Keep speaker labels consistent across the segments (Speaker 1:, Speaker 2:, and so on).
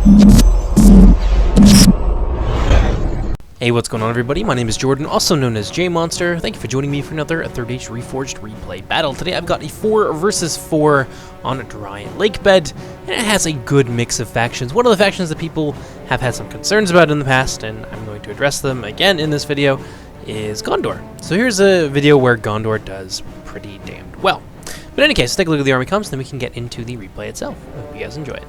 Speaker 1: Hey, what's going on, everybody? My name is Jordan, also known as JMonster. Thank you for joining me for another Third Age Reforged replay battle. Today I've got a 4 versus 4 on a dry lake bed, and it has a good mix of factions. One of the factions that people have had some concerns about in the past, and I'm going to address them again in this video, is Gondor. So here's a video where Gondor does pretty damned well. But in any case, let's take a look at the army comps, then we can get into the replay itself. I hope you guys enjoy it.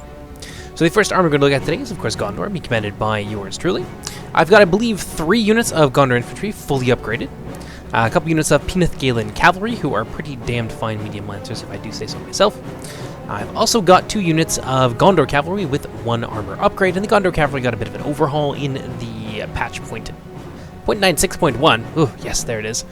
Speaker 1: So the first army we're going to look at today is, of course, Gondor, being commanded by yours truly. I've got, I believe, 3 units of Gondor infantry fully upgraded. A couple units of Penith Galen cavalry, who are pretty damned fine medium lancers, if I do say so myself. I've also got 2 units of Gondor cavalry with 1 armor upgrade, and the Gondor cavalry got a bit of an overhaul in the patch point 0.96.1. Ooh, yes, there it is.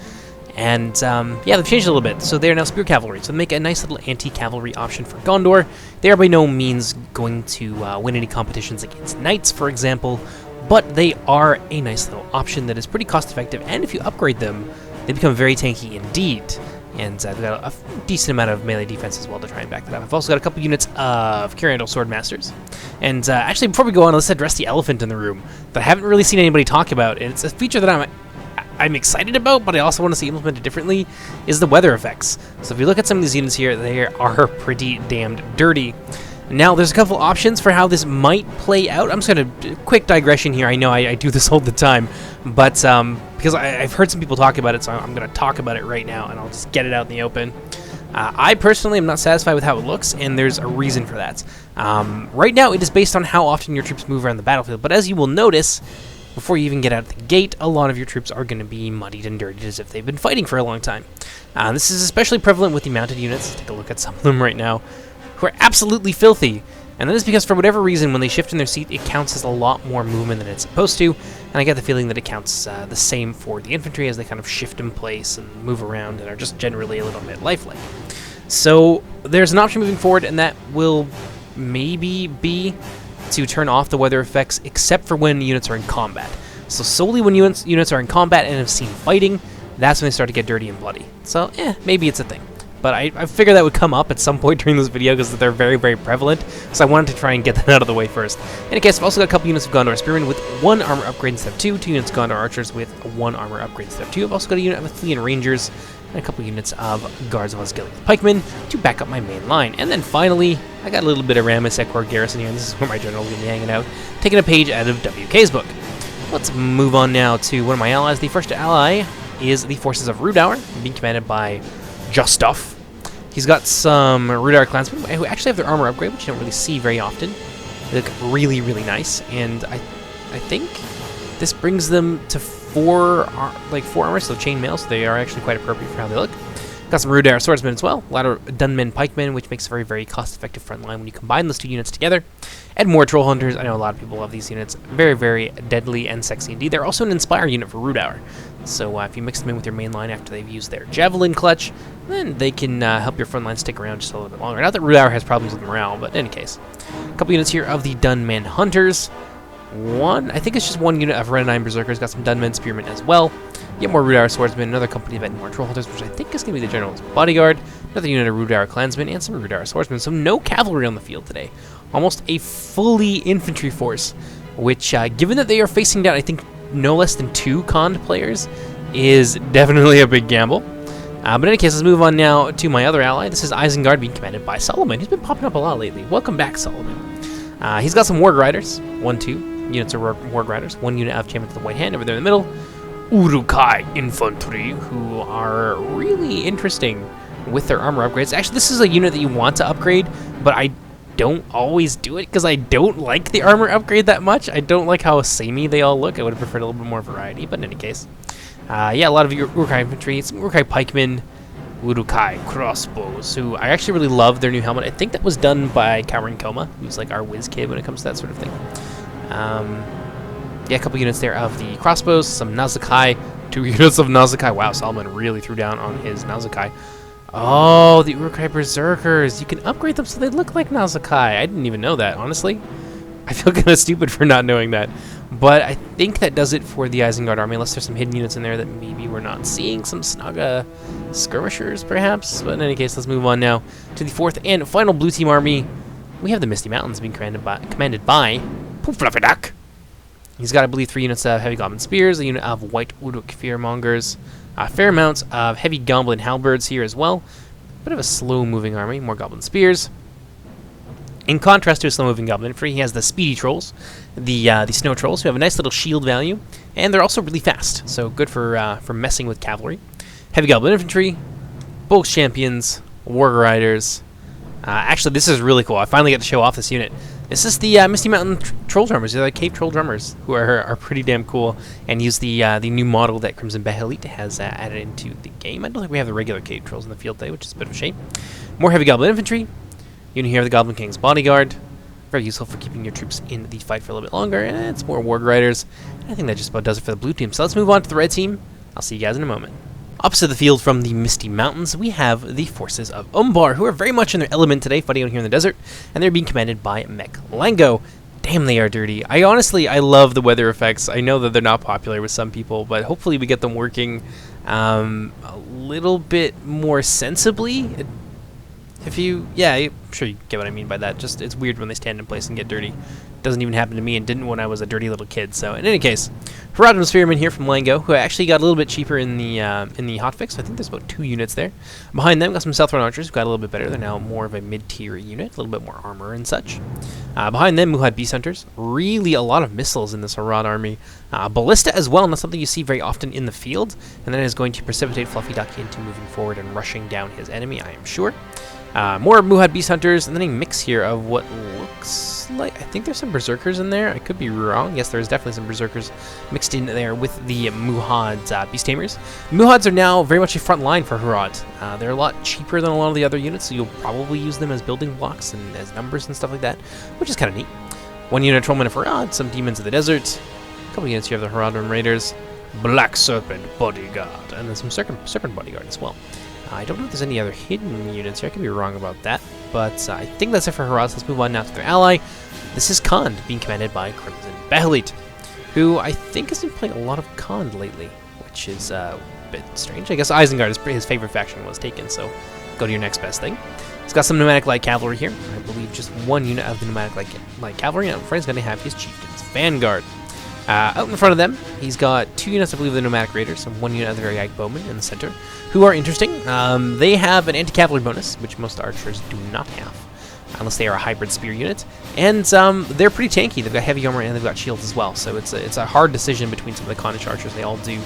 Speaker 1: And, yeah, they've changed a little bit, so they are now spear cavalry, so they make a nice little anti-cavalry option for Gondor. They are by no means going to win any competitions against knights, for example, but they are a nice little option that is pretty cost-effective, and if you upgrade them, they become very tanky indeed. And they've got a decent amount of melee defense as well to try and back that up. I've also got a couple units of Curiandal Swordmasters. And actually, before we go on, let's address the elephant in the room that I haven't really seen anybody talk about, and it's a feature that I'm excited about, but I also want to see implemented differently, is the weather effects. So if you look at some of these units here, they are pretty damned dirty. Now, there's a couple options for how this might play out. I'm just going to, quick digression here, I know I do this all the time, but because I've heard some people talk about it, so I'm going to talk about it right now, and I'll just get it out in the open. I personally am not satisfied with how it looks, and there's a reason for that. Right now, it is based on how often your troops move around the battlefield, but as you will notice, before you even get out of the gate, a lot of your troops are going to be muddied and dirtied as if they've been fighting for a long time. This is especially prevalent with the mounted units. Let's take a look at some of them right now, who are absolutely filthy. And that is because, for whatever reason, when they shift in their seat, it counts as a lot more movement than it's supposed to. And I get the feeling that it counts the same for the infantry as they kind of shift in place and move around and are just generally a little bit lifelike. So there's an option moving forward, and that will maybe be to turn off the weather effects, except for when units are in combat. So solely when units are in combat and have seen fighting, that's when they start to get dirty and bloody. So, maybe it's a thing. But I figured that would come up at some point during this video because they're very, very prevalent, so I wanted to try and get that out of the way first. In any case, I've also got a couple units of Gondor Spearmen with 1 armor upgrade instead of 2, 2 units of Gondor Archers with 1 armor upgrade instead of 2. I've also got a unit of Athenian Rangers, and a couple units of Guards of Osgiliath Pikemen to back up my main line. And then finally, I got a little bit of Rammus Ekor Garrison here, and this is where my general will be hanging out, taking a page out of WK's book. Let's move on now to one of my allies. The first ally is the forces of Rudour, being commanded by Justuf. He's got some Rudour clansmen who actually have their armor upgrade, which you don't really see very often. They look really, really nice, and I think this brings them to 4 armor, so chainmail, so they are actually quite appropriate for how they look. Got some Rudour swordsmen as well, a lot of Dunmen pikemen, which makes a very, very cost-effective front line when you combine those 2 units together. And more troll hunters. I know a lot of people love these units. Very, very deadly and sexy indeed. They're also an Inspire unit for Rudour. So if you mix them in with your main line after they've used their javelin clutch, then they can help your front line stick around just a little bit longer. Not that Rudour has problems with morale, but in any case. A couple units here of the Dunmen hunters. I think it's just 1 unit of Renine Berserkers. Got some Dunmen spearmen as well. Get more Rudour swordsmen, another company of more troll hunters, which I think is going to be the general's bodyguard. Another unit of Rudour clansmen, and some Rudour swordsmen. So no cavalry on the field today. Almost a fully infantry force, which, given that they are facing down, I think, no less than 2 conned players, is definitely a big gamble. But in any case, let's move on now to my other ally. This is Isengard, being commanded by Solomon. He's been popping up a lot lately. Welcome back, Solomon. He's got some Warg Riders. 2 units of Warg Riders. 1 unit of Champions of the White Hand over there in the middle. Urukai infantry, who are really interesting with their armor upgrades. Actually, this is a unit that you want to upgrade, but I don't always do it because I don't like the armor upgrade that much. I don't like how samey they all look. I would have preferred a little bit more variety, but in any case. Yeah, a lot of Urukai infantry, some Urukai pikemen, Urukai crossbows, who I actually really love their new helmet. I think that was done by Cowering Coma, who's like our whiz kid when it comes to that sort of thing. Yeah, a couple units there of the crossbows, some Nazakai, 2 units of Nazakai. Wow, Solomon really threw down on his Nazakai. Oh, the Urukai Berserkers. You can upgrade them so they look like Nazakai. I didn't even know that, honestly. I feel kind of stupid for not knowing that. But I think that does it for the Isengard army, unless there's some hidden units in there that maybe we're not seeing. Some Snaga skirmishers, perhaps. But in any case, let's move on now to the 4th and final blue team army. we have the Misty Mountains being commanded by Pooflufferduck. He's got, I believe, 3 units of heavy goblin spears, a unit of white Uduk fearmongers, fair amounts of heavy goblin halberds here as well. Bit of a slow-moving army, more goblin spears. In contrast to a slow-moving goblin infantry, he has the speedy trolls, the snow trolls, who have a nice little shield value, and they're also really fast, so good for messing with cavalry. Heavy goblin infantry, bulk champions, warg riders. Actually, this is really cool. I finally get to show off this unit. This is the Misty Mountain Troll Drummers. They're the Cave Troll Drummers, who are pretty damn cool, and use the new model that Crimson Behelit has added into the game. I don't think we have the regular Cave Trolls in the field today, which is a bit of a shame. More heavy goblin infantry. Unit here of the Goblin King's Bodyguard. Very useful for keeping your troops in the fight for a little bit longer, and it's more warg riders. I think that just about does it for the blue team. So let's move on to the red team. I'll see you guys in a moment. Opposite the field from the Misty Mountains, we have the forces of Umbar, who are very much in their element today, fighting out here in the desert, and they're being commanded by Mech Lango. Damn, they are dirty. I love the weather effects. I know that they're not popular with some people, but hopefully we get them working a little bit more sensibly. I'm sure you get what I mean by that. Just, it's weird when they stand in place and get dirty. Doesn't even happen to me, and didn't when I was a dirty little kid. So, in any case, Herodon Spearman here from Lango, who actually got a little bit cheaper in the hotfix. I think there's about 2 units there. Behind them, got some Southron Archers who got a little bit better. They're now more of a mid-tier unit, a little bit more armor and such. Behind them, Muhad Beast Hunters. Really a lot of missiles in this Herod army. Ballista as well, not something you see very often in the field, and that is going to precipitate Fluffy Duck into moving forward and rushing down his enemy, I am sure. More Muhad Beast Hunters, and then a mix here of what looks like, I think there's some Berserkers in there. I could be wrong. Yes, there's definitely some Berserkers mixed in there with the Muhad Beast Tamers. Muhads are now very much a front line for Herod. They're a lot cheaper than a lot of the other units, so you'll probably use them as building blocks and as numbers and stuff like that, which is kind of neat. 1 unit Trollman of Herod, some Demons of the Desert, a couple units here of the Herodon Raiders, Black Serpent Bodyguard, and then some Serpent Bodyguard as well. I don't know if there's any other hidden units here. I could be wrong about that. But I think that's it for Herod. Let's move on now to their ally. This is Khand, being commanded by Crimson Behelit, who I think has been playing a lot of Khand lately, which is a bit strange. I guess Isengard, his favorite faction, was taken, so go to your next best thing. He's got some Nomadic Light Cavalry here. I believe just 1 unit of the Nomadic Light Cavalry. And Fred's going to have his Chieftain's Vanguard. Out in front of them, he's got 2 units, I believe, of the Nomadic Raiders, and 1 unit of the Variag Bowmen in the center, who are interesting. They have an anti-cavalry bonus, which most archers do not have, unless they are a hybrid spear unit. And they're pretty tanky. They've got heavy armor and they've got shields as well, so it's a hard decision between some of the Khanish archers. They all do,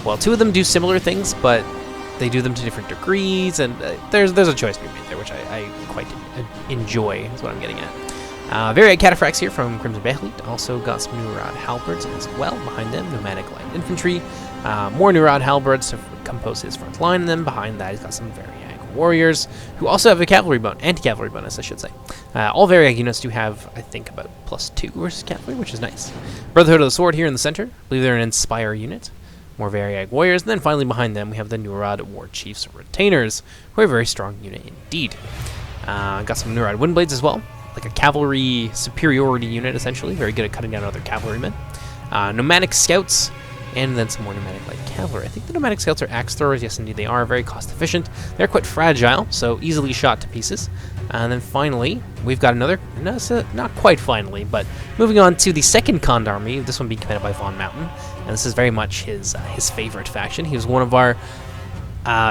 Speaker 1: well, 2 of them do similar things, but they do them to different degrees, and there's a choice to be made there, which I quite enjoy, is what I'm getting at. Variag Cataphracts here from Crimson Behelit. Also got some Nurad Halberds as well. Behind them, Nomadic Light Infantry. More Nurad Halberds to compose his front line. And then behind that, he's got some Variag Warriors, who also have a anti-cavalry bonus, I should say. All Variag units do have, I think, about +2 versus cavalry, which is nice. Brotherhood of the Sword here in the center. I believe they're an Inspire unit. More Variag Warriors. And then finally behind them, we have the Nurad War Chiefs Retainers, who are a very strong unit indeed. Got some Nurad Windblades as well. Like a cavalry superiority unit, essentially. Very good at cutting down other cavalrymen. Nomadic Scouts, and then some more Nomadic Light Cavalry. I think the Nomadic Scouts are axe throwers. Yes, indeed, they are. Very cost efficient. They're quite fragile, so easily shot to pieces. And then finally, we've got another, not quite finally, but moving on to the second Khand army, this one being commanded by Von Mountain. And this is very much his favorite faction. He was one of our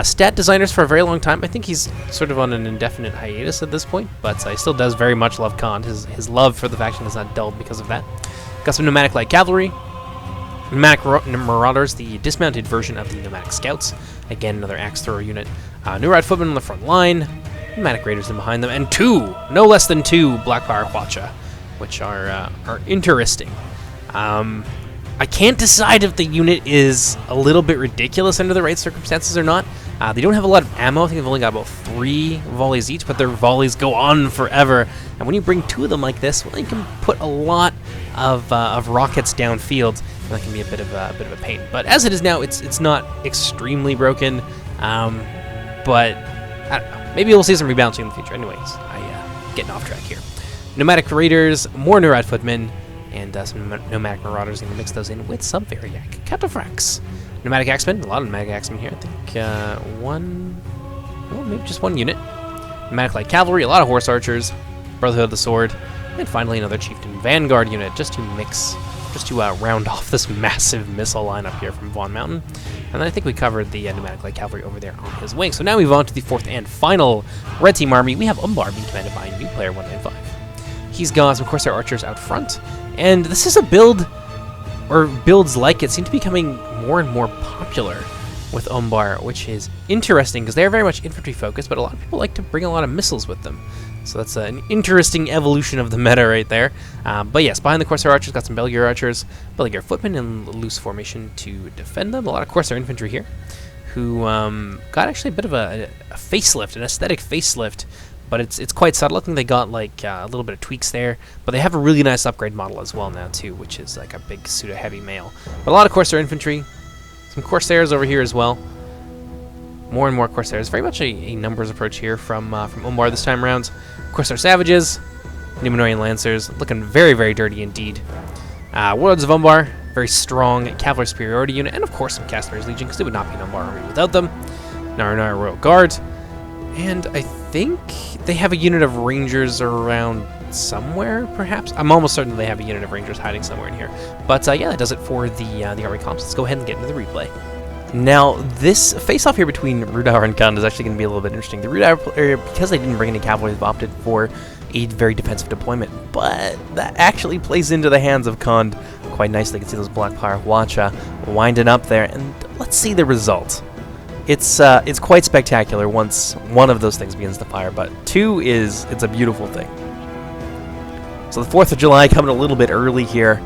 Speaker 1: stat designers for a very long time. I think he's sort of on an indefinite hiatus at this point, but he still does very much love Khand. His love for the faction is not dulled because of that. Got some Nomadic Light Cavalry, Nomadic Marauders, the dismounted version of the Nomadic Scouts. Again, another axe thrower unit. Nurad Footmen on the front line, Nomadic Raiders in behind them, and no less than 2 Blackfire Hwacha, which are interesting. I can't decide if the unit is a little bit ridiculous under the right circumstances or not. They don't have a lot of ammo. I think they've only got about 3 volleys each, but their volleys go on forever. And when you bring 2 of them like this, well, you can put a lot of rockets downfield, and that can be a bit of a pain. But as it is now, it's not extremely broken. But I don't know. Maybe we'll see some rebalancing in the future. Anyways, I'm getting off track here. Nomadic Raiders, more Nurad Footmen, and some Nomadic Marauders. I'm going to mix those in with some Variag Cataphracts. Nomadic Axemen, a lot of Nomadic Axemen here. I think maybe just 1 unit. Nomadic Light Cavalry, a lot of Horse Archers. Brotherhood of the Sword, and finally another Chieftain Vanguard unit just to round off this massive missile lineup here from Vaughn Mountain. And then I think we covered the pneumatic light cavalry over there on his wing. So now we move on to the fourth and final Red Team army. We have Umbar being commanded by new player 195. He's got some Corsair archers out front, and this is a build, or builds like it, seem to be becoming more and more popular with Umbar, which is interesting because they're very much infantry focused, but a lot of people like to bring a lot of missiles with them. So that's an interesting evolution of the meta right there. But yes, behind the Corsair archers, got some Belgier archers, Belgier footmen in loose formation to defend them. A lot of Corsair infantry here, who got actually a bit of a facelift, an aesthetic facelift, but it's quite subtle. I think they got like a little bit of tweaks there, but they have a really nice upgrade model as well now too, which is like a big pseudo-heavy mail. But a lot of Corsair infantry, some Corsairs over here as well. More and more Corsairs. Very much a numbers approach here from Umbar this time around. Corsair Savages, Numenorean Lancers, looking very, very dirty indeed. Warlords of Umbar, very strong cavalry superiority unit, and of course some Castamar's Legion, because it would not be an Umbar army without them. Narnar Royal Guard, and I think they have a unit of Rangers around somewhere, perhaps. I'm almost certain they have a unit of Rangers hiding somewhere in here. But yeah, that does it for the army comps. Let's go ahead and get into the replay. Now, this face-off here between Rudauer and Kund is actually going to be a little bit interesting. The Rudauer player, because they didn't bring any cavalry, they've opted for a very defensive deployment, but that actually plays into the hands of Kund quite nicely. You can see those Black Fire Wacha winding up there, and let's see the result. It's quite spectacular once one of those things begins to fire, but two it's a beautiful thing. So the 4th of July coming a little bit early here,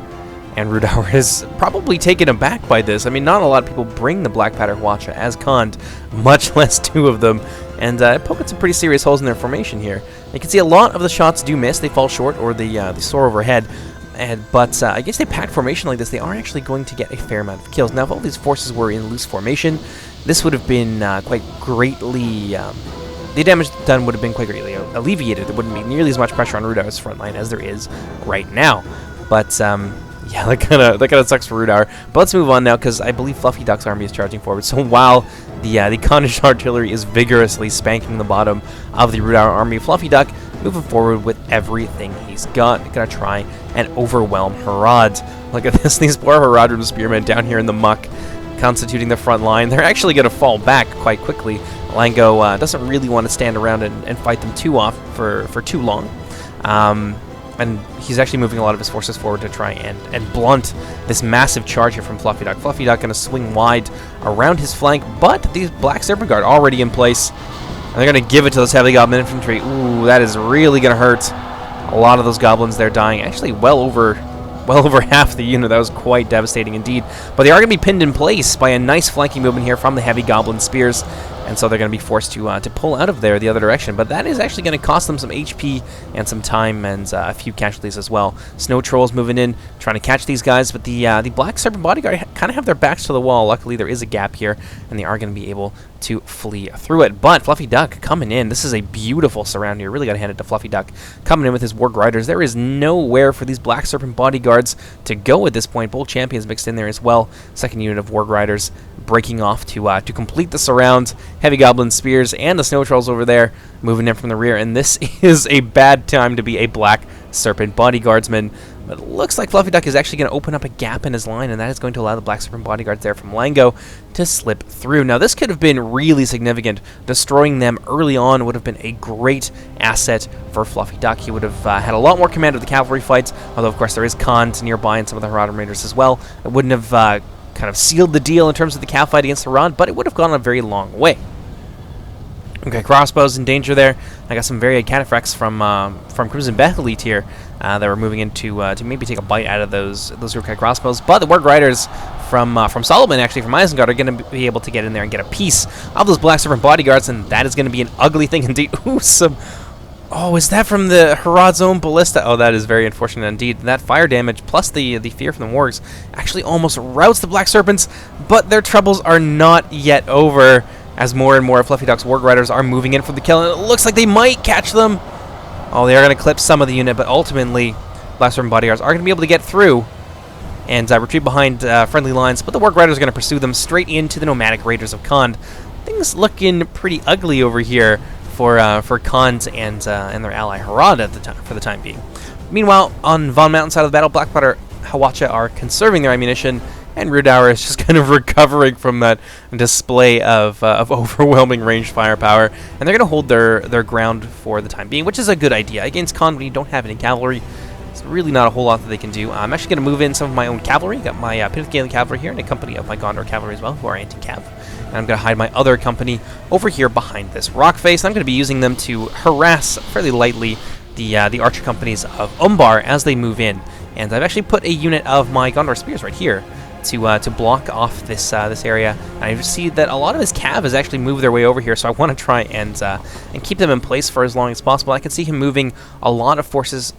Speaker 1: and Rudauer is probably taken aback by this. I mean, not a lot of people bring the Black Powder Wacha as Kund, much less two of them, and poking some pretty serious holes in their formation here. You can see a lot of the shots do miss, they fall short, or they soar overhead. But I guess they pack formation like this, they are actually going to get a fair amount of kills. Now, if all these forces were in loose formation, this would have been quite greatly... the damage done would have been quite greatly alleviated. There wouldn't be nearly as much pressure on Rudauer's front line as there is right now. But, yeah, that kind of sucks for Rudauer. But let's move on now, because I believe Fluffy Duck's army is charging forward. So while the Connish artillery is vigorously spanking the bottom of the Rudauer army, Fluffy Duck moving forward with everything he's got. Gonna try and overwhelm Harad. Look at this, these poor Haradrim spearmen down here in the muck, constituting the front line. They're actually gonna fall back quite quickly. Lango doesn't really want to stand around and fight them for too long. And he's actually moving a lot of his forces forward to try and blunt this massive charge here from Fluffy Duck. Fluffy Duck going to swing wide around his flank, but these Black Serpent Guard already in place. And they're going to give it to those heavy goblin infantry. Ooh, that is really going to hurt. A lot of those goblins there dying. Actually, well over half the unit. That was quite devastating indeed. But they are going to be pinned in place by a nice flanking movement here from the heavy goblin spears. And so they're going to be forced to pull out of there the other direction. But that is actually going to cost them some HP and some time and a few casualties as well. Snow Trolls moving in, trying to catch these guys. But the Black Serpent Bodyguard kind of have their backs to the wall. Luckily, there is a gap here, and they are going to be able to flee through it. But Fluffy Duck coming in. This is a beautiful surround here. Really got to hand it to Fluffy Duck. Coming in with his Warg Riders. There is nowhere for these Black Serpent Bodyguards to go at this point. Both Champions mixed in there as well. Second unit of Warg Riders breaking off to complete the surround. Heavy Goblin Spears and the Snow Trolls over there moving in from the rear. And this is a bad time to be a Black Serpent Bodyguardsman. But it looks like Fluffy Duck is actually going to open up a gap in his line, and that is going to allow the Black Serpent Bodyguards there from Lango to slip through. Now, this could have been really significant. Destroying them early on would have been a great asset for Fluffy Duck. He would have had a lot more command of the cavalry fights, although, of course, there is Kand nearby and some of the Haradrim Raiders as well. It wouldn't have kind of sealed the deal in terms of the cav fight against Harad, but it would have gone a very long way. Okay, crossbows in danger there. I got some varied cataphracts from Crimson Bethelite here that were moving in to maybe take a bite out of those Urkai crossbows. But the Warg Riders from Solomon, actually from Isengard, are going to be able to get in there and get a piece of those Black Serpent Bodyguards, and that is going to be an ugly thing indeed. Ooh, oh, is that from the Harad's own ballista? Oh, that is very unfortunate indeed. That fire damage plus the fear from the wargs actually almost routs the Black Serpents, but their troubles are not yet over, as more and more Fluffy Duck's Warg Riders are moving in for the kill, and it looks like they might catch them. Oh, they are going to clip some of the unit, but ultimately, Black Serpent Bodyguards are going to be able to get through and retreat behind friendly lines, but the Warg Riders are going to pursue them straight into the Nomadic Raiders of Kand. Things looking pretty ugly over here for Khans and their ally Harad at the time, for the time being. Meanwhile, on Von Mountain side of the battle, Blackwater Hawacha are conserving their ammunition, and Rudauer is just kind of recovering from that display of overwhelming ranged firepower, and they're going to hold their ground for the time being, which is a good idea. Against Khan, when you don't have any cavalry, it's really not a whole lot that they can do. I'm actually going to move in some of my own cavalry. Got my Pithgalen cavalry here, and a company of my Gondor cavalry as well, who are anti-cav. And I'm going to hide my other company over here behind this rock face. I'm going to be using them to harass fairly lightly the archer companies of Umbar as they move in. And I've actually put a unit of my Gondor spears right here to block off this area. And I see that a lot of his cav has actually moved their way over here, so I want to try and keep them in place for as long as possible. I can see him moving a lot of forces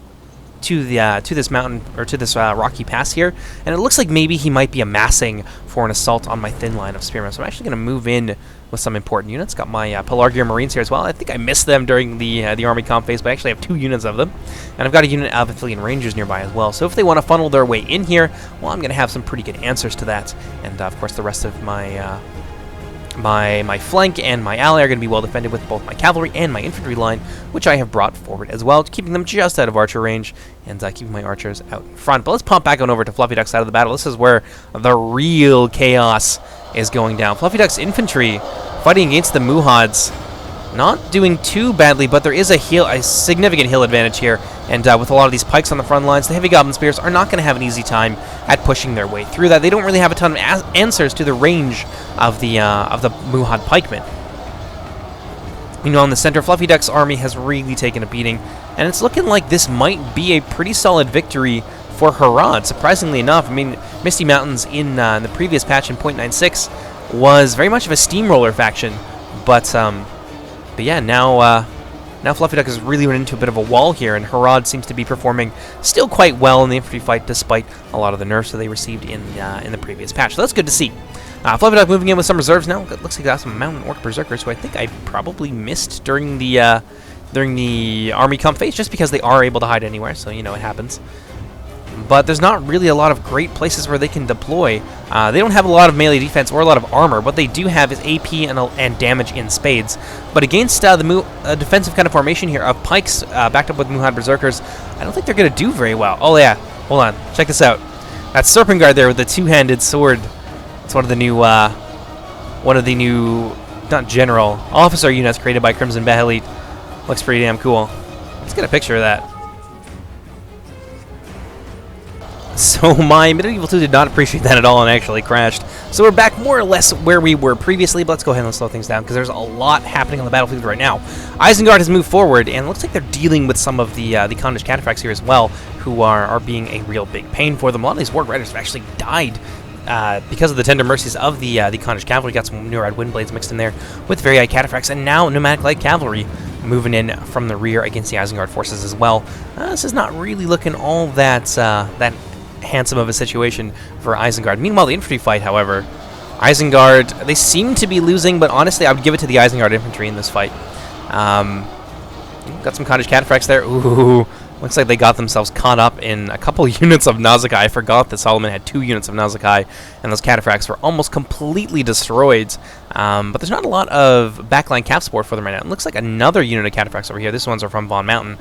Speaker 1: to this mountain, or to this rocky pass here, and it looks like maybe he might be amassing for an assault on my thin line of spearmen. So I'm actually going to move in with some important units. Got my Pelargir Marines here as well. I think I missed them during the army comp phase, but I actually have 2 units of them, and I've got a unit of Athelian Rangers nearby as well. So if they want to funnel their way in here, well, I'm going to have some pretty good answers to that, and of course the rest of my my flank and my ally are going to be well defended with both my cavalry and my infantry line, which I have brought forward as well, keeping them just out of archer range and keeping my archers out in front. But let's pop back on over to Fluffy Duck's side of the battle. This is where the real chaos is going down. Fluffy Duck's infantry fighting against the Muhads, not doing too badly, but there is a significant hill advantage here, and with a lot of these pikes on the front lines, the heavy goblin spears are not going to have an easy time at pushing their way through that. They don't really have a ton of answers to the range of the Muhad pikemen. Meanwhile, in the center, Fluffy Duck's army has really taken a beating, and it's looking like this might be a pretty solid victory for Harad. Surprisingly enough, I mean, Misty Mountains in the previous patch in 0.96 was very much of a steamroller faction, but yeah, now Fluffy Duck has really run into a bit of a wall here, and Harad seems to be performing still quite well in the infantry fight, despite a lot of the nerfs that they received in the previous patch. So that's good to see. Fluffy Duck moving in with some reserves now. It looks like they got some Mountain Orc Berserkers, who I think I probably missed during the army comp phase, just because they are able to hide anywhere, so you know it happens. But there's not really a lot of great places where they can deploy. They don't have a lot of melee defense or a lot of armor. What they do have is AP and damage in spades. But against the defensive kind of formation here of pikes backed up with Muhad Berserkers, I don't think they're going to do very well. Oh yeah, hold on, check this out. That Serpent Guard there with the two-handed sword. It's one of the new, not general, officer units created by Crimson Behelit. Looks pretty damn cool. Let's get a picture of that. So my Medieval 2 did not appreciate that at all and actually crashed. So we're back more or less where we were previously, but let's go ahead and slow things down because there's a lot happening on the battlefield right now. Isengard has moved forward, and it looks like they're dealing with some of the Khandish Cataphracts here as well, who are being a real big pain for them. A lot of these Ward Riders have actually died because of the tender mercies of the Khandish Cavalry. Got some Neurad Windblades mixed in there with very high Cataphracts, and now Nomadic Light Cavalry moving in from the rear against the Isengard forces as well. This is not really looking all that handsome of a situation for Isengard. Meanwhile, the infantry fight, however, Isengard, they seem to be losing, but honestly, I would give it to the Isengard infantry in this fight. Got some Khandish Cataphracts there. Ooh, looks like they got themselves caught up in a couple units of Nazakai. I forgot that Solomon had 2 units of Nazakai, and those Cataphracts were almost completely destroyed. But there's not a lot of backline cap support for them right now. It looks like another unit of Cataphracts over here. These ones are from Von Mountain.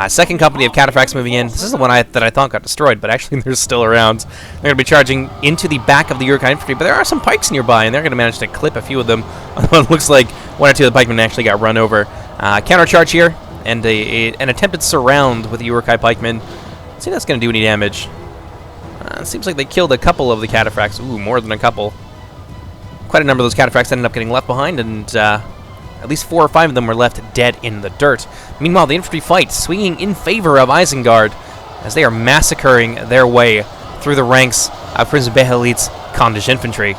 Speaker 1: Second company of Cataphracts moving in. This is the one that I thought got destroyed, but actually they're still around. They're going to be charging into the back of the Uruk infantry, but there are some pikes nearby, and they're going to manage to clip a few of them. It looks like 1 or 2 of the pikemen actually got run over. Countercharge here, and an attempted surround with the Uruk-hai pikemen. Let's see if that's going to do any damage. It seems like they killed a couple of the Cataphracts. Ooh, more than a couple. Quite a number of those Cataphracts ended up getting left behind, and at least 4 or 5 of them were left dead in the dirt. Meanwhile, the infantry fight swinging in favor of Isengard as they are massacring their way through the ranks of Crimson Behelit's Khandish infantry.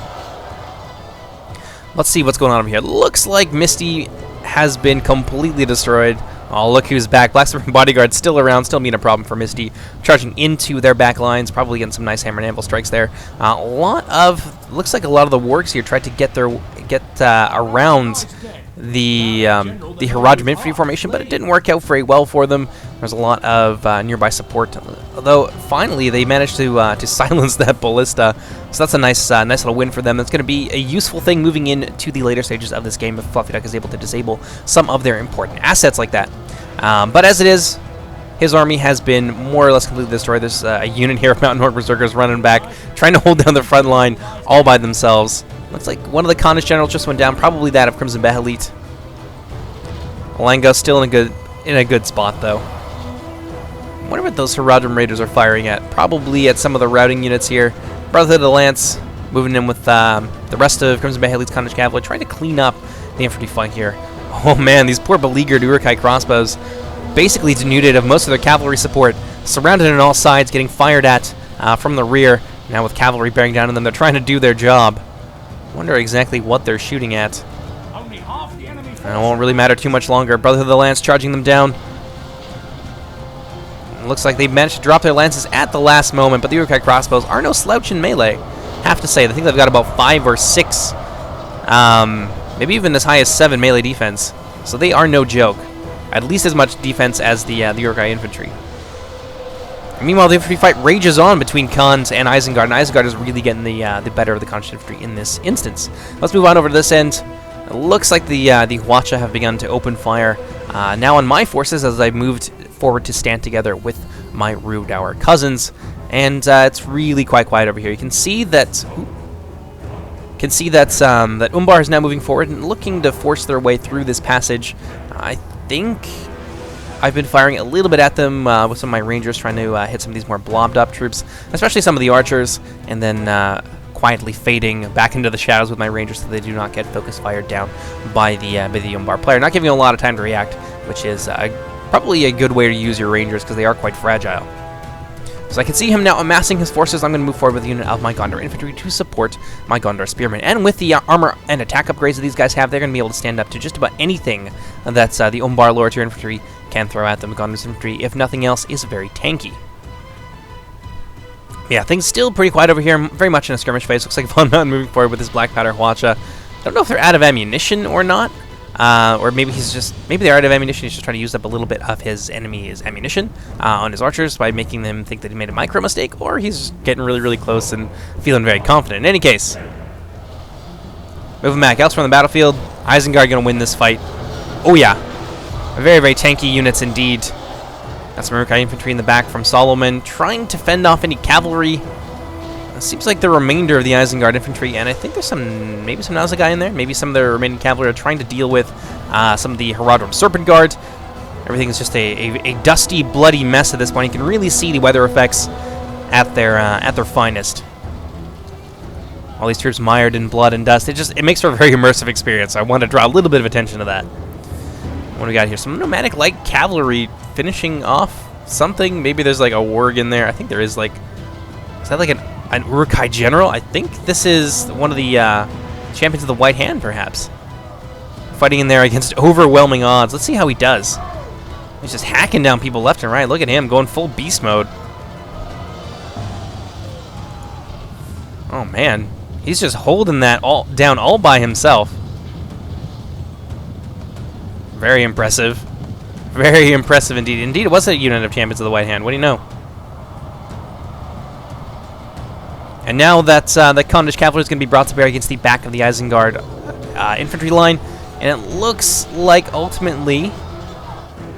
Speaker 1: Let's see what's going on over here. Looks like Misty has been completely destroyed. Oh, look who's back. Black Serpent Bodyguard still around, still being a problem for Misty. Charging into their back lines, probably getting some nice hammer and anvil strikes there. Looks like a lot of the wargs here tried to get around the Haradrim infantry formation, but it didn't work out very well for them. There's a lot of nearby support, although finally they managed to silence that ballista. So that's a nice little win for them. That's going to be a useful thing moving into the later stages of this game if Fluffy Duck is able to disable some of their important assets like that. But as it is, his army has been more or less completely destroyed. There's a unit here of Mountain Horde Berserkers running back, trying to hold down the front line all by themselves. Looks like one of the Khandish generals just went down, probably that of Crimson Behelit. Malengo's still in a good spot, though. I wonder what those Haradrim Raiders are firing at. Probably at some of the routing units here. Brotherhood of the Lance moving in with the rest of Crimson Behelit's Khandish cavalry, trying to clean up the infantry fight here. Oh man, these poor beleaguered Uruk-hai crossbows, basically denuded of most of their cavalry support, surrounded on all sides, getting fired at from the rear. Now with cavalry bearing down on them, they're trying to do their job. Wonder exactly what they're shooting at. It won't really matter too much longer. Brotherhood of the Lance charging them down. It looks like they managed to drop their lances at the last moment, but the Uruk-hai crossbows are no slouch in melee. Have to say, I think they've got about 5 or 6, maybe even as high as 7 melee defense. So they are no joke. At least as much defense as the Uruk-hai infantry. Meanwhile, the infantry fight rages on between Khans and Isengard, and Isengard is really getting the better of the Khandish infantry in this instance. Let's move on over to this end. It looks like the Hwacha have begun to open fire now on my forces as I moved forward to stand together with my Rudour cousins, and it's really quite quiet over here. You can see that that Umbar is now moving forward and looking to force their way through this passage. I think I've been firing a little bit at them with some of my rangers, trying to hit some of these more blobbed up troops, especially some of the archers, and then quietly fading back into the shadows with my rangers so they do not get focus fired down by the Umbar player. Not giving them a lot of time to react, which is probably a good way to use your rangers because they are quite fragile. So I can see him now amassing his forces. I'm going to move forward with a unit of my Gondor infantry to support my Gondor spearmen. And with the armor and attack upgrades that these guys have, they're going to be able to stand up to just about anything that's the Umbar lower tier infantry can throw at them. Gondor's infantry, if nothing else, is very tanky. Yeah, things still pretty quiet over here. Very much in a skirmish phase. Looks like Von Mountain moving forward with his Black Powder Hwacha. Don't know if they're out of ammunition or not. Or maybe they're out of ammunition. He's just trying to use up a little bit of his enemy's ammunition on his archers by making them think that he made a micro mistake, or he's getting really, really close and feeling very confident. In any case, moving back elsewhere on the battlefield, Isengard going to win this fight. Oh yeah, very, very tanky units indeed. Got some Uruk-hai infantry in the back from Solomon, trying to fend off any cavalry. It seems like the remainder of the Isengard infantry, and I think there's maybe some Nazagai in there. Maybe some of their remaining cavalry are trying to deal with some of the Haradrim Serpent Guard. Everything is just a dusty, bloody mess at this point. You can really see the weather effects at their finest. All these troops mired in blood and dust. It makes for a very immersive experience. So I want to draw a little bit of attention to that. What do we got here? Some nomadic light cavalry finishing off something. Maybe there's like a warg in there. I think there is like... Is that like an Uruk-hai general? I think this is one of the champions of the White Hand, perhaps. Fighting in there against overwhelming odds. Let's see how he does. He's just hacking down people left and right. Look at him going full beast mode. Oh man, he's just holding that down all by himself. Very impressive. Very impressive indeed. Indeed, it was a unit of champions of the White Hand. What do you know? And now that the Khandish cavalry is going to be brought to bear against the back of the Isengard infantry line, and it looks like ultimately,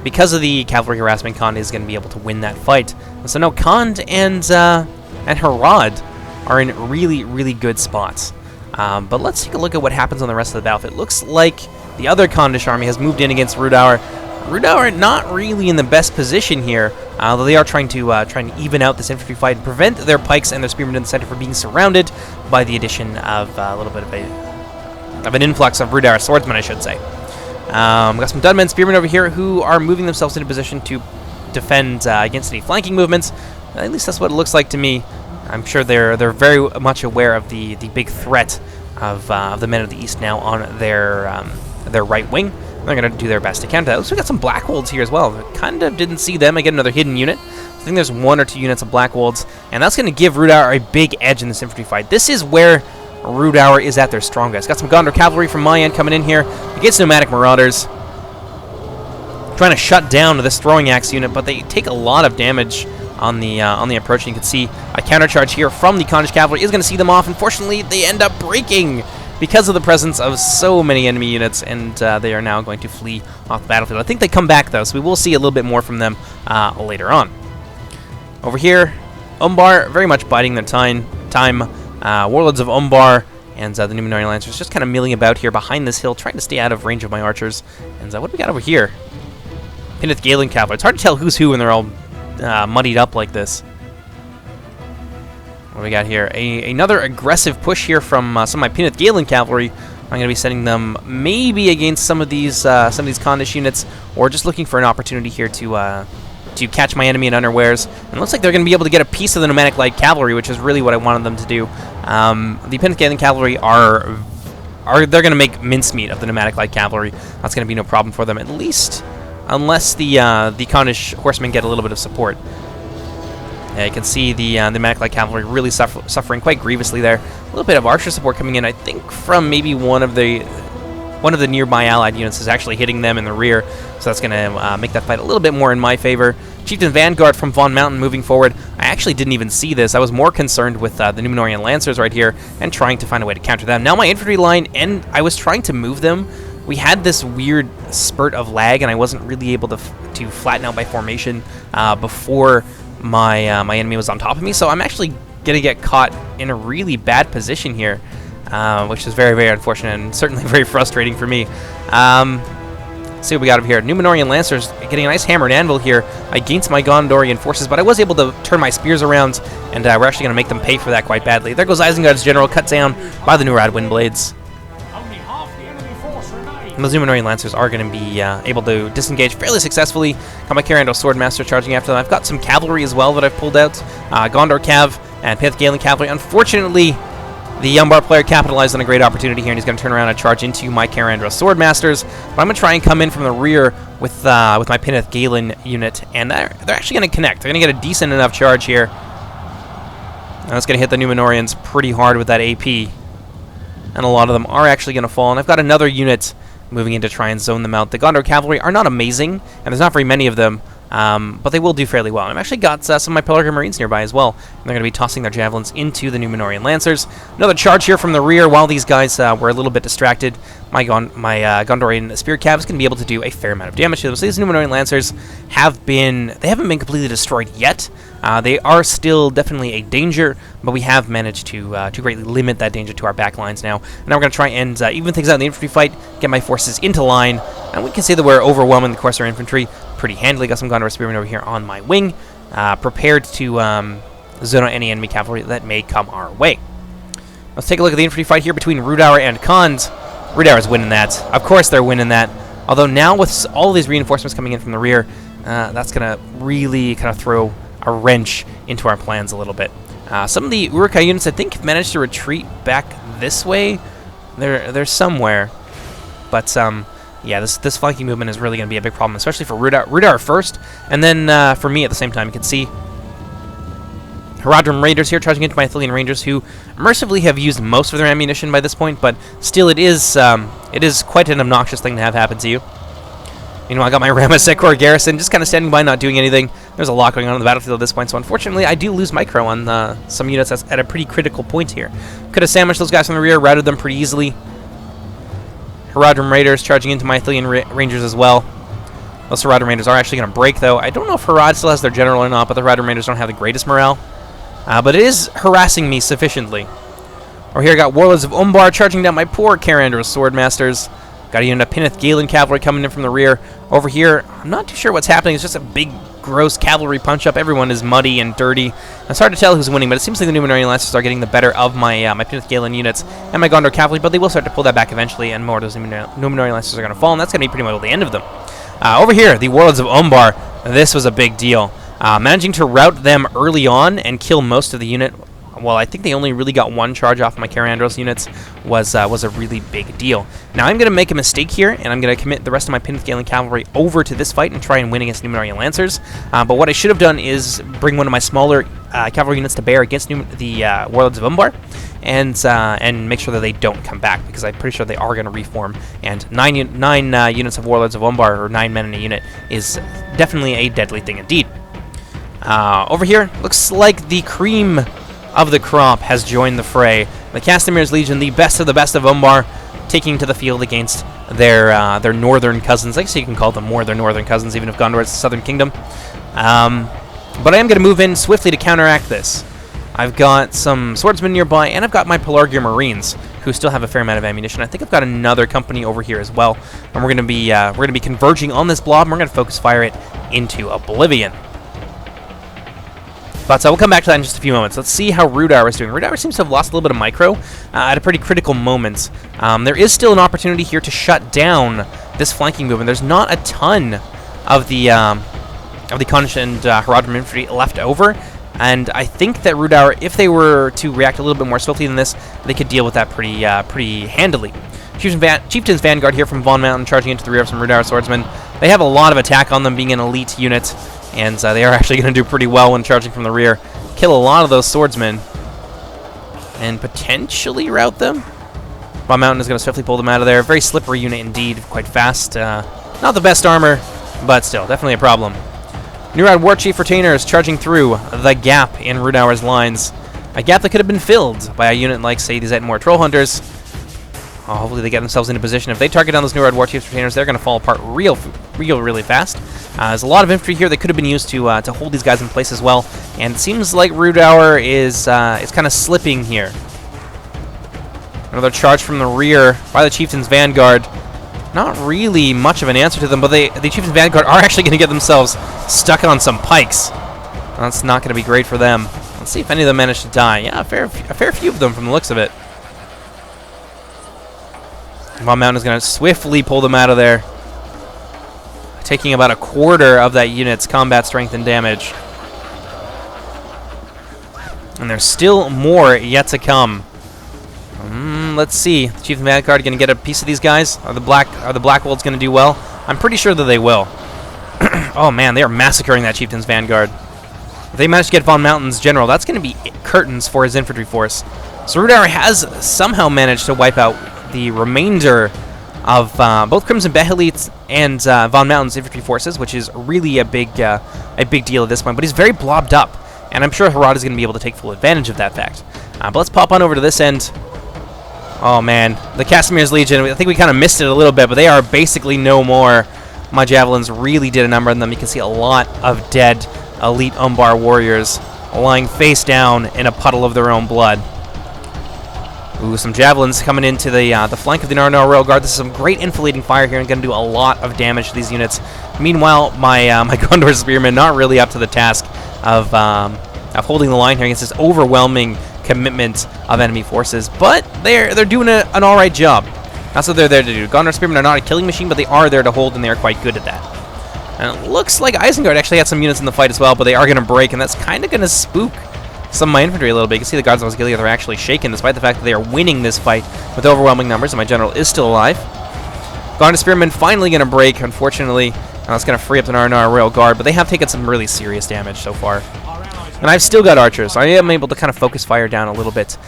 Speaker 1: because of the cavalry harassment, Khan is going to be able to win that fight. And so now Khan and Harad are in really, really good spots. But let's take a look at what happens on the rest of the battlefield. It looks like the other Khandish army has moved in against Rudour. Rudour not really in the best position here, although they are trying to even out this infantry fight and prevent their pikes and their spearmen in the center from being surrounded by the addition of a little bit of an influx of Rudour swordsmen, I should say. We got some Dunmen spearmen over here who are moving themselves into position to defend against any flanking movements. At least that's what it looks like to me. I'm sure they're very much aware of the big threat of the men of the East now on their right wing. They're going to do their best to counter that. Looks like we got some Black Wolds here as well. Kind of didn't see them. I get another hidden unit. I think there's 1 or 2 units of Black Wolds, and that's going to give Rudour a big edge in this infantry fight. This is where Rude Hour is at their strongest. Got some Gondor cavalry from my end coming in here against Nomadic Marauders. Trying to shut down this throwing axe unit, but they take a lot of damage on the approach. You can see a countercharge here from the Condish cavalry is going to see them off. Unfortunately, they end up breaking because of the presence of so many enemy units, and they are now going to flee off the battlefield. I think they come back, though, so we will see a little bit more from them later on. Over here, Umbar very much biding their time. Warlords of Umbar and the Númenórean Lancers just kind of milling about here behind this hill, trying to stay out of range of my archers. And what do we got over here? Pinnith Galen cavalry. It's hard to tell who's who when they're all muddied up like this. What do we got here? Another aggressive push here from some of my Pinnith Galen cavalry. I'm going to be sending them maybe against some of these Condish units, or just looking for an opportunity here to catch my enemy in unawares. And it looks like they're going to be able to get a piece of the Nomadic Light Cavalry, which is really what I wanted them to do. The Pinnith Galen cavalry they're going to make mincemeat of the Nomadic Light Cavalry. That's going to be no problem for them, at least. Unless the Condish horsemen get a little bit of support. Yeah, you can see the Nomadic Light Cavalry really suffering quite grievously there. A little bit of archer support coming in, I think, from maybe one of the nearby allied units is actually hitting them in the rear, so that's going to make that fight a little bit more in my favor. Chieftain Vanguard from Von Mountain moving forward. I actually didn't even see this. I was more concerned with the Númenórean Lancers right here and trying to find a way to counter them. Now my infantry line, and I was trying to move them. We had this weird spurt of lag, and I wasn't really able to flatten out my formation before my enemy was on top of me. So I'm actually going to get caught in a really bad position here, which is very, very unfortunate and certainly very frustrating for me. Let's see what we got over here. Númenórean Lancers getting a nice hammer and anvil here against my Gondorian forces, but I was able to turn my spears around, and we're actually going to make them pay for that quite badly. There goes Isengard's general, cut down by the Nurad Windblades. And those Númenórean Lancers are going to be able to disengage fairly successfully. Got my Carandor Swordmaster charging after them. I've got some cavalry as well that I've pulled out. Gondor Cav and Pinnith Galen Cavalry. Unfortunately, the Umbar player capitalized on a great opportunity here, and he's going to turn around and charge into my Carandor Swordmasters. But I'm going to try and come in from the rear with my Pinnith Galen unit, and they're actually going to connect. They're going to get a decent enough charge here. And that's going to hit the Númenóreans pretty hard with that AP. And a lot of them are actually going to fall. And I've got another unit moving in to try and zone them out. The Gondor Cavalry are not amazing, and there's not very many of them, but they will do fairly well. And I've actually got some of my Pelargon Marines nearby as well, and they're going to be tossing their javelins into the Númenórean Lancers. Another charge here from the rear while these guys were a little bit distracted. My Gondorian Spear Cav is going to be able to do a fair amount of damage to them. So these Númenórean Lancers haven't been completely destroyed yet. They are still definitely a danger, but we have managed to greatly limit that danger to our back lines now. And now we're going to try and even things out in the infantry fight, get my forces into line, and we can see that we're overwhelming the Corsair infantry pretty handily. Got some Gondor Spearmen over here on my wing, prepared to zone out any enemy cavalry that may come our way. Let's take a look at the infantry fight here between Rude Hour and Khans. Rude Hour is winning that. Of course they're winning that. Although now with all these reinforcements coming in from the rear, that's going to really kind of throw a wrench into our plans a little bit. Some of the Uruk-hai units, I think, managed to retreat back this way. They're somewhere. But, yeah, this flanking movement is really going to be a big problem, especially for Rude Hour first, and then for me at the same time. You can see Haradrim Raiders here charging into my Ithilien Rangers, who mercifully have used most of their ammunition by this point, but still it is quite an obnoxious thing to have happen to you. You know, I got my Ramesek Corps garrison just kind of standing by, not doing anything. There's a lot going on the battlefield at this point, so unfortunately I do lose micro on some units that's at a pretty critical point here. Could have sandwiched those guys from the rear, routed them pretty easily. Haradrim Raiders charging into my Ithilien Rangers as well. Those Haradrim Raiders are actually going to break, though. I don't know if Harad still has their general or not, but the Haradrim Raiders don't have the greatest morale. But it is harassing me sufficiently. Over here I got Warlords of Umbar charging down my poor Carandor Swordmasters. Got a unit of Pinnith Galen Cavalry coming in from the rear. Over here, I'm not too sure what's happening. It's just a big, gross cavalry punch-up. Everyone is muddy and dirty. It's hard to tell who's winning, but it seems like the Númenórean Lancers are getting the better of my my Pinnith Galen units and my Gondor Cavalry, but they will start to pull that back eventually, and more of those Númenórean Lancers are going to fall, and that's going to be pretty much the end of them. Over here, the Warlords of Umbar. This was a big deal. Managing to rout them early on and kill most of the unit. Well, I think they only really got one charge off my Carandros units, was a really big deal. Now I'm going to make a mistake here, and I'm going to commit the rest of my Pinnith Galen Cavalry over to this fight and try and win against Númenórean Lancers. But what I should have done is bring one of my smaller cavalry units to bear against the Warlords of Umbar, and make sure that they don't come back, because I'm pretty sure they are going to reform. And 9 units of Warlords of Umbar, or 9 men in a unit, is definitely a deadly thing indeed. Over here, looks like the cream of the crop has joined the fray. The Castamir's Legion, the best of Umbar, taking to the field against their northern cousins. I guess you can call them more their northern cousins, even if Gondor is the southern kingdom. But I am going to move in swiftly to counteract this. I've got some swordsmen nearby, and I've got my Pelargir Marines, who still have a fair amount of ammunition. I think I've got another company over here as well, and we're going to be converging on this blob, and we're going to focus fire it into oblivion. But we'll come back to that in just a few moments. Let's see how Rudauer is doing. Rudauer seems to have lost a little bit of micro at a pretty critical moment. There is still an opportunity here to shut down this flanking movement. There's not a ton of the Konish and Haradrim infantry left over, and I think that Rudauer, if they were to react a little bit more swiftly than this, they could deal with that pretty handily. Chieftain's Vanguard here from Von Mountain charging into the rear of some Rudauer swordsmen. They have a lot of attack on them, being an elite unit, and they are actually going to do pretty well when charging from the rear. Kill a lot of those swordsmen, and potentially rout them. Von Mountain is going to swiftly pull them out of there. Very slippery unit indeed, quite fast. Not the best armor, but still, definitely a problem. Nurad Warchief Retainers charging through the gap in Rudauer's lines. A gap that could have been filled by a unit like, say, these Ettenmoor Troll Hunters. Hopefully they get themselves into position. If they target down those Nurad Warchief Retainers, they're going to fall apart really fast. There's a lot of infantry here that could have been used to hold these guys in place as well. And it seems like Rudauer is kind of slipping here. Another charge from the rear by the Chieftain's Vanguard. Not really much of an answer to them, but the Chieftain's Vanguard are actually going to get themselves stuck on some pikes. That's not going to be great for them. Let's see if any of them manage to die. Yeah, a fair few of them from the looks of it. Von Mountain is going to swiftly pull them out of there, taking about a quarter of that unit's combat strength and damage. And there's still more yet to come. Let's see. The Chieftain's Vanguard going to get a piece of these guys? Are the Blackwolds going to do well? I'm pretty sure that they will. Oh man, they are massacring that Chieftain's Vanguard. If they manage to get Von Mountain's general, that's going to be curtains for his infantry force. So Rudauer has somehow managed to wipe out the remainder of both Crimson Behelites and Von Mountain's infantry forces, which is really a big deal at this point. But he's very blobbed up, and I'm sure Harad is going to be able to take full advantage of that fact. But let's pop on over to this end. Oh man, the Castamir's Legion, I think we kind of missed it a little bit, but they are basically no more. My javelins really did a number on them. You can see a lot of dead elite Umbar warriors lying face down in a puddle of their own blood. Ooh, some javelins coming into the flank of the Narnar Royal Guard. This is some great enfilading fire here and going to do a lot of damage to these units. Meanwhile, my my Gondor Spearmen not really up to the task of holding the line here against this overwhelming commitment of enemy forces, but they're doing an all right job. That's what they're there to do. Gondor Spearmen are not a killing machine, but they are there to hold, and they are quite good at that. And it looks like Isengard actually had some units in the fight as well, but they are going to break, and that's kind of going to spook some of my infantry a little bit. You can see the Guards of Osgiliath are actually shaken, despite the fact that they are winning this fight with overwhelming numbers, and my general is still alive. Gondor Spearmen finally going to break, unfortunately, and that's going to free up the Narnar Royal Guard, but they have taken some really serious damage so far. And I've still got archers. I am able to kind of focus fire down a little bit.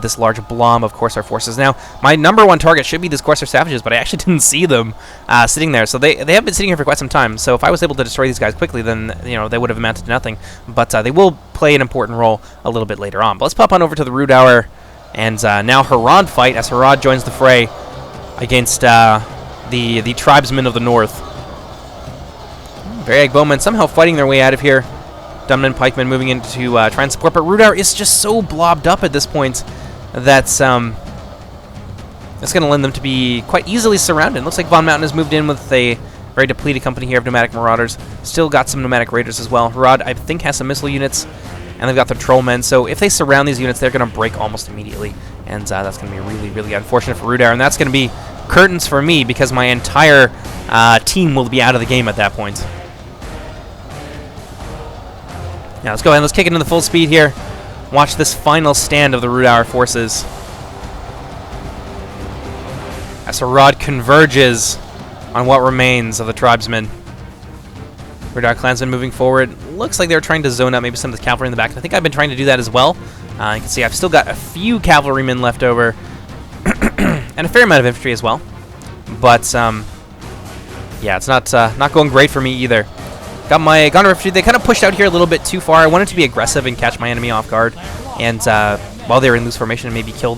Speaker 1: This large blob of Corsair forces. Now, my number one target should be these Corsair Savages, but I actually didn't see them sitting there. So they have been sitting here for quite some time. So if I was able to destroy these guys quickly, then they would have amounted to nothing. But they will play an important role a little bit later on. But let's pop on over to the Rudauer and now Harad fight as Harad joins the fray against the tribesmen of the north. Variag Bowmen somehow fighting their way out of here. Dunman Pikemen moving in to try and support, but Rudauer is just so blobbed up at this point that's going to lend them to be quite easily surrounded. Looks like Von Mountain has moved in with a very depleted company here of Nomadic Marauders. Still got some Nomadic Raiders as well. Harad, I think, has some missile units, and they've got the Trollmen, so if they surround these units, they're going to break almost immediately, and that's going to be really, really unfortunate for Rudauer, and that's going to be curtains for me because my entire team will be out of the game at that point. Now let's go ahead and let's kick it into full speed here. Watch this final stand of the Rudauer forces as Harad converges on what remains of the tribesmen. Rudauer clansmen moving forward. Looks like they're trying to zone out maybe some of the cavalry in the back. I think I've been trying to do that as well. You can see I've still got a few cavalrymen left over, and a fair amount of infantry as well. But yeah, it's not going great for me either. Got my gunner infantry. They kind of pushed out here a little bit too far. I wanted to be aggressive and catch my enemy off guard, and while they were in loose formation, maybe kill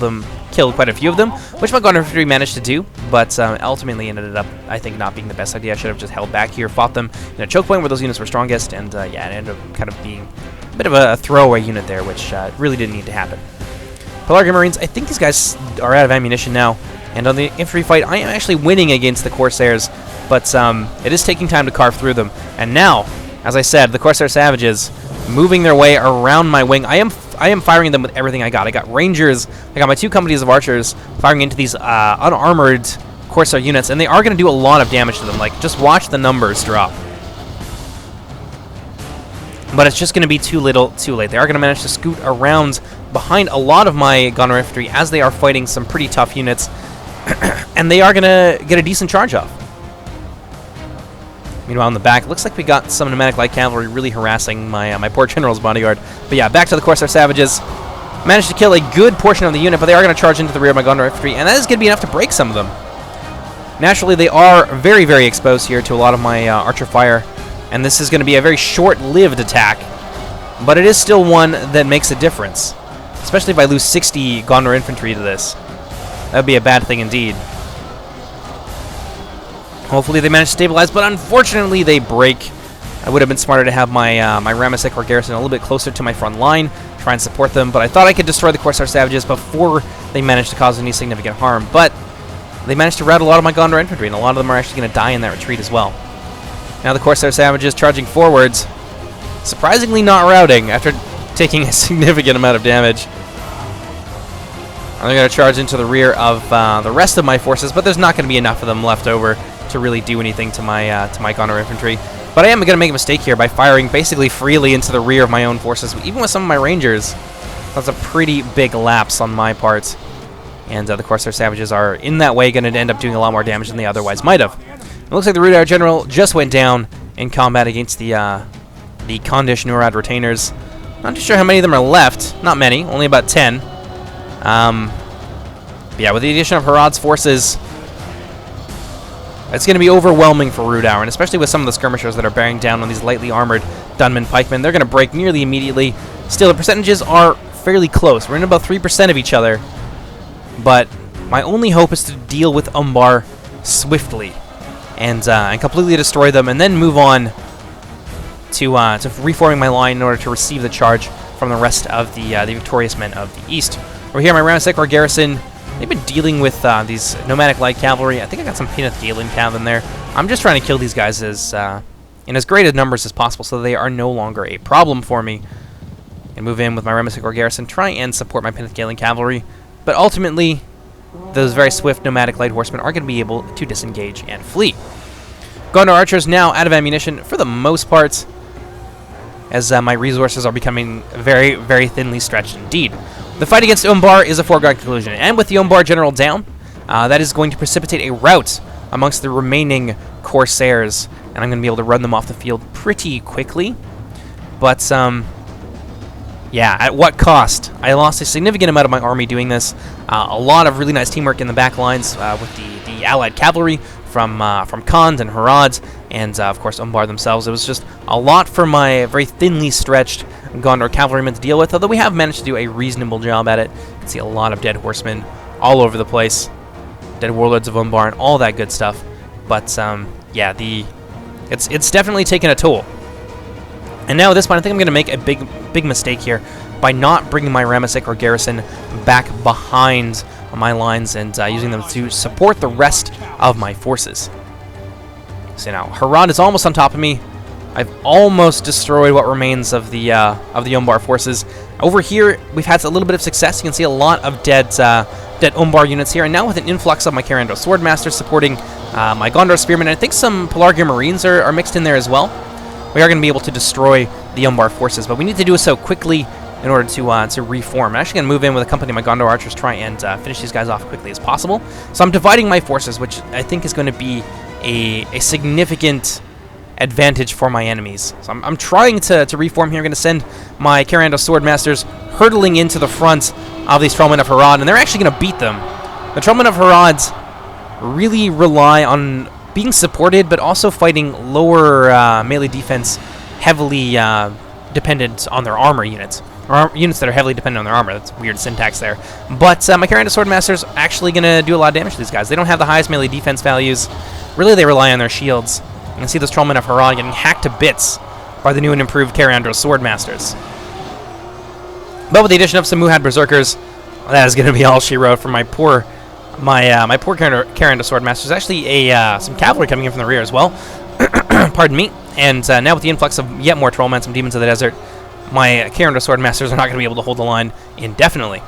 Speaker 1: quite a few of them, which my gunner infantry managed to do. But ultimately ended up, I think, not being the best idea. I should have just held back here, fought them in a choke point where those units were strongest, and yeah, it ended up kind of being a bit of a throwaway unit there, which really didn't need to happen. Pelargian Marines, I think these guys are out of ammunition now, and on the infantry fight, I am actually winning against the Corsairs, but it is taking time to carve through them. And now, as I said, the Corsair Savages moving their way around my wing. I am firing them with everything I got. I got Rangers, I got my 2 companies of Archers firing into these unarmored Corsair units, and they are going to do a lot of damage to them. Like, just watch the numbers drop. But it's just going to be too little, too late. They are going to manage to scoot around behind a lot of my gunner infantry as they are fighting some pretty tough units, and they are going to get a decent charge off. Meanwhile, in the back, it looks like we got some pneumatic light cavalry really harassing my poor general's bodyguard. But yeah, back to the Corsair Savages. Managed to kill a good portion of the unit, but they are going to charge into the rear of my gunner infantry, and that is going to be enough to break some of them. Naturally, they are very, very exposed here to a lot of my archer fire, and this is going to be a very short-lived attack, but it is still one that makes a difference, especially if I lose 60 gunner infantry to this. That would be a bad thing indeed. Hopefully they manage to stabilize, but unfortunately they break. I would have been smarter to have my my Ramasek or Garrison a little bit closer to my front line, try and support them, but I thought I could destroy the Corsair Savages before they managed to cause any significant harm, but they managed to rout a lot of my Gondor infantry, and a lot of them are actually going to die in that retreat as well. Now the Corsair Savages charging forwards, surprisingly not routing after taking a significant amount of damage. I'm going to charge into the rear of the rest of my forces, but there's not going to be enough of them left over to really do anything to my Gondor infantry. But I am going to make a mistake here by firing basically freely into the rear of my own forces, even with some of my Rangers. That's a pretty big lapse on my part. And the Corsair Savages are, in that way, going to end up doing a lot more damage than they otherwise might have. It looks like the Rudar General just went down in combat against the Kondish Nurad Retainers. Not too sure how many of them are left. Not many, only about 10. But yeah, with the addition of Herod's forces, it's going to be overwhelming for Rudauer, and especially with some of the skirmishers that are bearing down on these lightly armored Dunman pikemen. They're going to break nearly immediately. Still, the percentages are fairly close. We're in about 3% of each other. But my only hope is to deal with Umbar swiftly and completely destroy them, and then move on to reforming my line in order to receive the charge from the rest of the victorious men of the East. Over here, my Ramasek or Garrison, they've been dealing with these nomadic light cavalry. I think I got some Pineth Galen cav in there. I'm just trying to kill these guys in as great a numbers as possible so they are no longer a problem for me. And move in with my Ramasek or Garrison, try and support my Pineth Galen cavalry. But ultimately, those very swift nomadic light horsemen are going to be able to disengage and flee. Gondor archers now out of ammunition for the most part, as my resources are becoming very, very thinly stretched indeed. The fight against Umbar is a foregone conclusion, and with the Umbar general down, that is going to precipitate a rout amongst the remaining Corsairs, and I'm going to be able to run them off the field pretty quickly. But yeah, at what cost? I lost a significant amount of my army doing this. A lot of really nice teamwork in the back lines with the allied cavalry from Khand and Herod, and of course Umbar themselves. It was just a lot for my very thinly stretched Gondor cavalrymen to deal with, although we have managed to do a reasonable job at it. You can see a lot of dead horsemen all over the place, dead warlords of Umbar and all that good stuff. But yeah, it's definitely taken a toll. And now at this point, I think I'm going to make a big mistake here by not bringing my Ramasek or Garrison back behind my lines and using them to support the rest of my forces. So now, Herod is almost on top of me. I've almost destroyed what remains of the Umbar forces. Over here, we've had a little bit of success. You can see a lot of dead Umbar units here, and now with an influx of my Carandor Swordmasters supporting my Gondor Spearmen, and I think some Pelargian Marines are mixed in there as well. We are going to be able to destroy the Umbar forces, but we need to do so quickly in order to reform. I'm actually going to move in with a company of my Gondor archers, try and finish these guys off quickly as possible. So I'm dividing my forces, which I think is going to be a significant advantage for my enemies. So I'm trying to reform here. I'm going to send my Karando Swordmasters hurtling into the front of these Trollmen of Harad, and they're actually going to beat them. The Trollmen of Harad really rely on being supported, but also fighting lower melee defense, heavily dependent on their armor units. Or units that are heavily dependent on their armor. That's weird syntax there. But my Karando Swordmasters are actually going to do a lot of damage to these guys. They don't have the highest melee defense values. Really, they rely on their shields. You can see those Trollmen of Harad getting hacked to bits by the new and improved Karando Swordmasters. But with the addition of some Muhad Berserkers, that is going to be all she wrote for my poor Karando Swordmasters. There's actually some cavalry coming in from the rear as well. Pardon me. And now with the influx of yet more Trollmen, some Demons of the Desert, my Karando Swordmasters are not going to be able to hold the line indefinitely.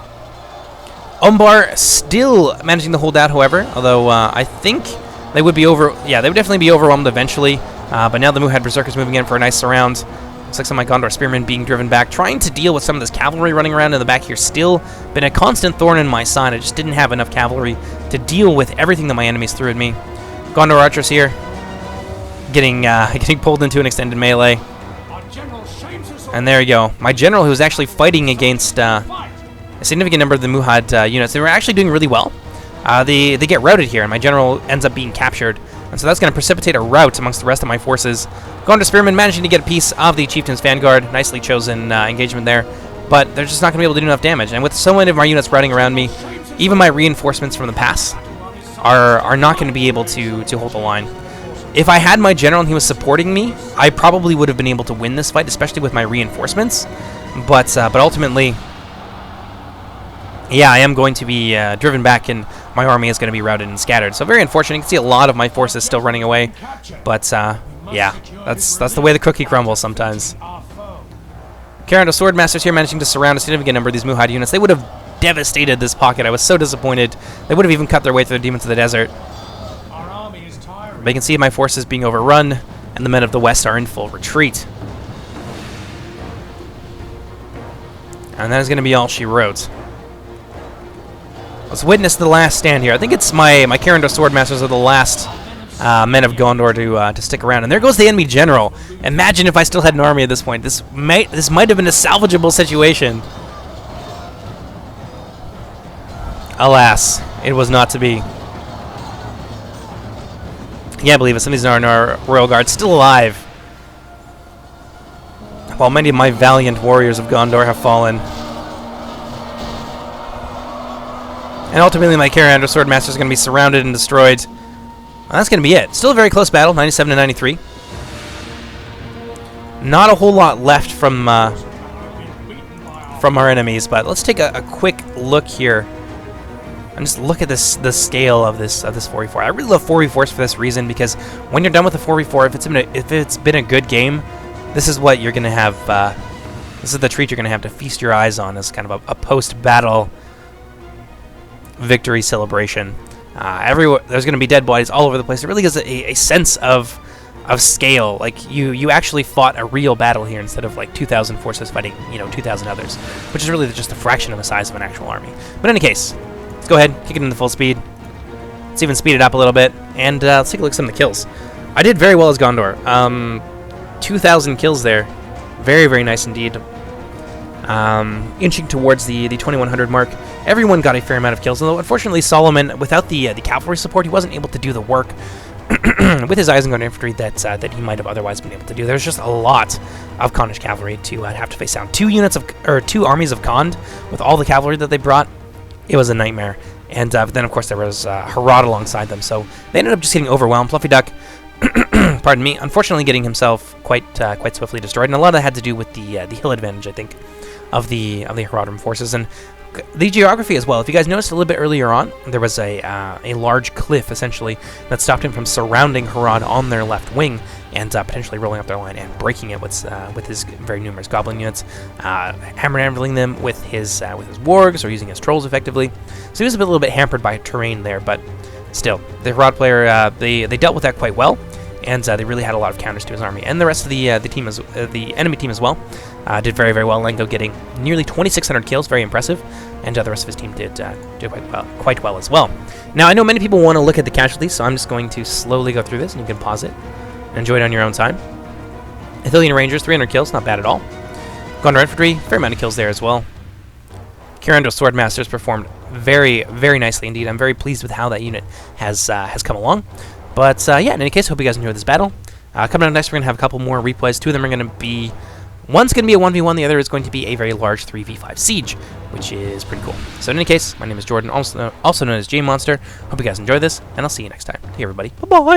Speaker 1: Umbar still managing to hold out, however, although I think they would be they would definitely be overwhelmed eventually. But now the Muhad Berserkers moving in for a nice surround. Looks like some of my Gondor Spearmen being driven back, trying to deal with some of this cavalry running around in the back here. Still been a constant thorn in my side. I just didn't have enough cavalry to deal with everything that my enemies threw at me. Gondor Archers here, getting pulled into an extended melee. And there you go. My general, who was actually fighting against a significant number of the Muhad units, they were actually doing really well. They get routed here, and my general ends up being captured. And so that's going to precipitate a rout amongst the rest of my forces. Gondor Spearmen managing to get a piece of the Chieftain's Vanguard. Nicely chosen engagement there. But they're just not going to be able to do enough damage. And with so many of my units routing around me, even my reinforcements from the pass are not going to be able to hold the line. If I had my general and he was supporting me, I probably would have been able to win this fight, especially with my reinforcements. But ultimately, yeah, I am going to be driven back, and my army is going to be routed and scattered. So very unfortunate. You can see a lot of my forces still running away. But yeah, that's the way the cookie crumbles sometimes. Karando Swordmasters here managing to surround a significant number of these Muhad units. They would have devastated this pocket. I was so disappointed. They would have even cut their way through the Demons of the Desert. But you can see my forces being overrun, and the men of the West are in full retreat. And that is going to be all she wrote. Let's witness the last stand here. I think it's my Karando Swordmasters are the last men of Gondor to stick around. And there goes the enemy general. Imagine if I still had an army at this point. This might have been a salvageable situation. Alas, it was not to be. I can't believe it. Some of these are in our Royal Guard still alive, while many of my valiant warriors of Gondor have fallen. And ultimately, my Karando Swordmasters are going to be surrounded and destroyed. And that's going to be it. Still a very close battle, 97 to 93. Not a whole lot left from our enemies, but let's take a quick look here. And just look at the scale of this 4v4. I really love 4v4s for this reason, because when you're done with the 4v4, if it's been a good game, this is what you're gonna have. This is the treat you're gonna have to feast your eyes on as kind of a post-battle victory celebration. There's gonna be dead bodies all over the place. It really gives a sense of scale. Like you actually fought a real battle here instead of like 2,000 forces fighting 2,000 others, which is really just a fraction of the size of an actual army. But in any case, let's go ahead, kick it into full speed. Let's even speed it up a little bit, and let's take a look at some of the kills. I did very well as Gondor. 2,000 kills there. Very, very nice indeed. Inching towards the 2,100 mark. Everyone got a fair amount of kills, although unfortunately Solomon, without the cavalry support, he wasn't able to do the work with his Isengard infantry that he might have otherwise been able to do. There's just a lot of Khandish cavalry to have to face down. Two armies of Khand with all the cavalry that they brought. It was a nightmare. And then, of course, there was Harad alongside them. So they ended up just getting overwhelmed. Fluffy Duck, pardon me, unfortunately getting himself quite swiftly destroyed. And a lot of that had to do with the hill advantage, I think, of the Haradrim forces. And the geography as well. If you guys noticed a little bit earlier on, there was a large cliff, essentially, that stopped him from surrounding Harad on their left wing and potentially rolling up their line and breaking it with his very numerous goblin units, hammer and anviling them with his wargs or using his trolls effectively. So he was a little bit hampered by terrain there, but still, the Harad player they dealt with that quite well, and they really had a lot of counters to his army. And the rest of the enemy team as well did very, very well. Lengo getting nearly 2,600 kills, very impressive, and the rest of his team did quite well as well. Now, I know many people want to look at the casualties, so I'm just going to slowly go through this, and you can pause it enjoy it on your own time. Athelian Rangers, 300 kills, not bad at all. Gondor Infantry, fair amount of kills there as well. Kirando Swordmasters performed very, very nicely indeed. I'm very pleased with how that unit has come along. But yeah, in any case, hope you guys enjoyed this battle. Coming up next, we're going to have a couple more replays. Two of them are going to be... One's going to be a 1v1, the other is going to be a very large 3v5 siege, which is pretty cool. So in any case, my name is Jordan, also known as JMonster. Hope you guys enjoyed this, and I'll see you next time. Hey everybody, bye-bye!